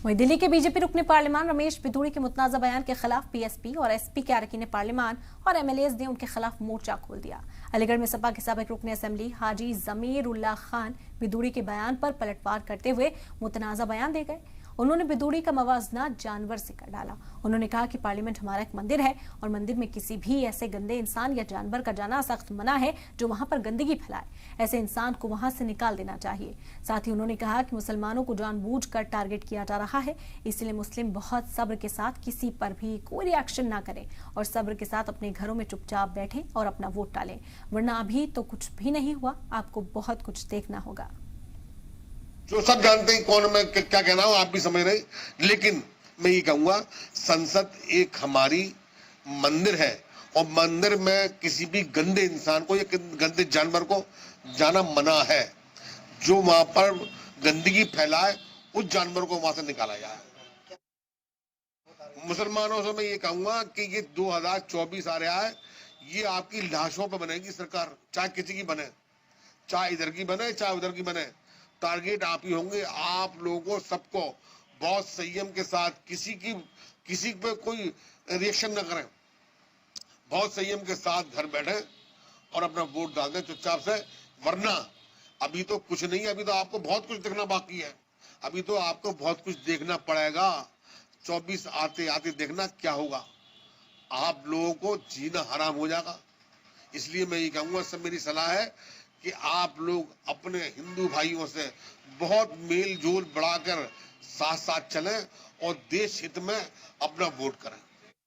वहीं दिल्ली के बीजेपी रुकने पार्लियामान रमेश बिधूड़ी के मुतनाज़ा बयान के खिलाफ पीएसपी और एसपी के अरकान पार्लियामान और एमएलएज ने उनके खिलाफ मोर्चा खोल दिया। अलीगढ़ में सपा के साबिक रुकने असेंबली हाजी जमीर उल्लाह खान बिधूड़ी के बयान पर पलटवार करते हुए मुतनाज़ा बयान दे गए। उन्होंने बिधूड़ी का मवाजना जानवर से कर डाला। उन्होंने कहा कि पार्लियामेंट हमारा एक मंदिर है और मंदिर में किसी भी ऐसे गंदे इंसान या जानवर का जाना सख्त मना है जो वहां पर गंदगी फैलाए। ऐसे इंसान को वहां से निकाल देना चाहिए। साथ ही उन्होंने कहा कि मुसलमानों को जानबूझकर टारगेट किया जा रहा है, इसलिए मुस्लिम बहुत सब्र के साथ किसी पर भी कोई रिएक्शन ना करें और सब्र के साथ अपने घरों में चुपचाप बैठें और अपना वोट डालें, वरना अभी तो कुछ भी नहीं हुआ, आपको बहुत कुछ देखना होगा। जो सब जानते हैं कौन मैं क्या कहना हूं, आप भी समझ रहे, लेकिन मैं ये कहूंगा संसद एक हमारी मंदिर है और मंदिर में किसी भी गंदे इंसान को या गंदे जानवर को जाना मना है। जो वहां पर गंदगी फैलाए उस जानवर को वहां से निकाला जाए। मुसलमानों से मैं ये कहूंगा कि ये 2024 आ रहा है, ये आपकी लाशों पर बनेगी सरकार, चाहे किसी की बने, चाहे इधर की बने चाहे उधर की बने, टारगेट आप ही होंगे। आप लोगों सबको बहुत संयम के साथ किसी पे कोई रिएक्शन न करें, बहुत संयम के साथ घर बैठे और अपना वोट डाल दें चुपचाप से, वरना अभी तो कुछ नहीं है, अभी तो आपको बहुत कुछ देखना बाकी है, अभी तो आपको बहुत कुछ देखना पड़ेगा। 24 आते आते देखना क्या होगा, आप लोगों को जीना हराम हो जाएगा। इसलिए मैं ये कहूंगा, सब मेरी सलाह है कि आप लोग अपने हिंदू भाइयों से बहुत मेल जोल बढ़ाकर साथ साथ चलें और देश हित में अपना वोट करें।